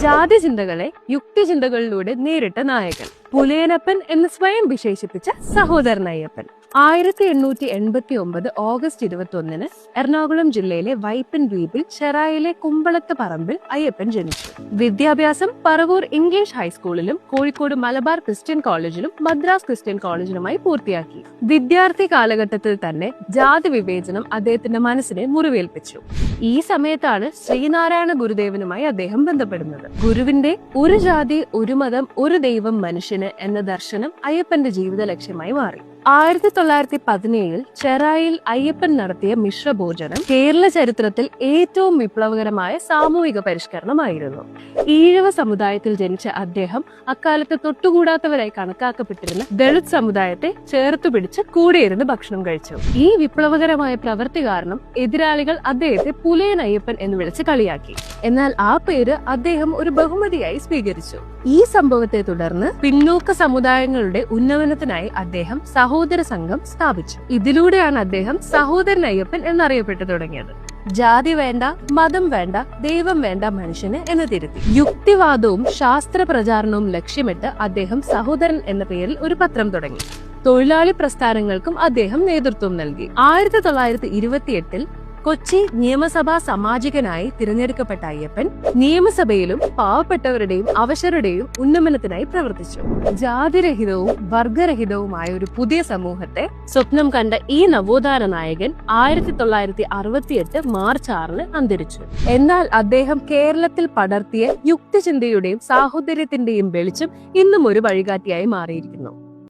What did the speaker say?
ജാതി ചിന്തകളെ യുക്തിചിന്തകളിലൂടെ നേരിട്ട നായകൻ. പുലയനപ്പൻ എന്ന് സ്വയം വിശേഷിപ്പിച്ച സഹോദരൻ അയ്യപ്പൻ. 1889 ഓഗസ്റ്റ് 21 എറണാകുളം ജില്ലയിലെ വൈപ്പിൻ ദ്വീപിൽ ചെറായിലെ കുമ്പളത്ത് പറമ്പിൽ അയ്യപ്പൻ ജനിച്ചു. വിദ്യാഭ്യാസം പറവൂർ ഇംഗ്ലീഷ് ഹൈസ്കൂളിലും കോഴിക്കോട് മലബാർ ക്രിസ്ത്യൻ കോളേജിലും മദ്രാസ് ക്രിസ്ത്യൻ കോളേജിലുമായി പൂർത്തിയാക്കി. വിദ്യാർത്ഥി കാലഘട്ടത്തിൽ തന്നെ ജാതി വിവേചനം അദ്ദേഹത്തിന്റെ മനസ്സിനെ മുറിവേൽപ്പിച്ചു. ഈ സമയത്താണ് ശ്രീനാരായണ ഗുരുദേവനുമായി അദ്ദേഹം ബന്ധപ്പെടുന്നത്. ഗുരുവിന്റെ ഒരു ജാതി ഒരു മതം ഒരു ദൈവം മനുഷ്യന് എന്ന ദർശനം അയ്യപ്പന്റെ ജീവിത ലക്ഷ്യമായി മാറി. 1917 ചെറായിൽ അയ്യപ്പൻ നടത്തിയ മിശ്രഭോജനം കേരള ചരിത്രത്തിൽ ഏറ്റവും വിപ്ലവകരമായ സാമൂഹിക പരിഷ്കരണമായിരുന്നു. ഈഴവ സമുദായത്തിൽ ജനിച്ച അദ്ദേഹം അക്കാലത്ത് തൊട്ടുകൂടാത്തവരായി കണക്കാക്കപ്പെട്ടിരുന്ന ദളിത് സമുദായത്തെ ചേർത്തു പിടിച്ച് കൂടെയിരുന്ന് ഭക്ഷണം കഴിച്ചു. ഈ വിപ്ലവകരമായ പ്രവൃത്തി കാരണം എതിരാളികൾ അദ്ദേഹത്തെ പുലയൻ അയ്യപ്പൻ എന്ന് വിളിച്ച് കളിയാക്കി. എന്നാൽ ആ പേര് അദ്ദേഹം ഒരു ബഹുമതിയായി സ്വീകരിച്ചു. ഈ സംഭവത്തെ തുടർന്ന് പിന്നോക്ക സമുദായങ്ങളുടെ ഉന്നമനത്തിനായി അദ്ദേഹം സഹോദര സംഘം സ്ഥാപിച്ചു. ഇതിലൂടെയാണ് അദ്ദേഹം സഹോദരൻ അയ്യപ്പൻ എന്നറിയപ്പെട്ടു തുടങ്ങിയത്. ജാതി വേണ്ട, മതം വേണ്ട, ദൈവം വേണ്ട മനുഷ്യന് എന്ന് തിരുത്തി. യുക്തിവാദവും ശാസ്ത്ര പ്രചാരണവും ലക്ഷ്യമിട്ട് അദ്ദേഹം സഹോദരൻ എന്ന പേരിൽ ഒരു പത്രം തുടങ്ങി. തൊഴിലാളി പ്രസ്ഥാനങ്ങൾക്കും അദ്ദേഹം നേതൃത്വം നൽകി. 1928 കൊച്ചി നിയമസഭാ സാമാജികനായി തിരഞ്ഞെടുക്കപ്പെട്ട അയ്യപ്പൻ നിയമസഭയിലും പാവപ്പെട്ടവരുടെയും അവശരുടെയും ഉന്നമനത്തിനായി പ്രവർത്തിച്ചു. ജാതിരഹിതവും വർഗരഹിതവുമായ ഒരു പുതിയ സമൂഹത്തെ സ്വപ്നം കണ്ട ഈ നവോത്ഥാന നായകൻ 1968 മാർച്ച് 6 അന്തരിച്ചു. എന്നാൽ അദ്ദേഹം കേരളത്തിൽ പടർത്തിയ യുക്തിചിന്തയുടെയും സാഹോദര്യത്തിന്റെയും വെളിച്ചം ഇന്നും ഒരു വഴികാട്ടിയായി മാറിയിരിക്കുന്നു.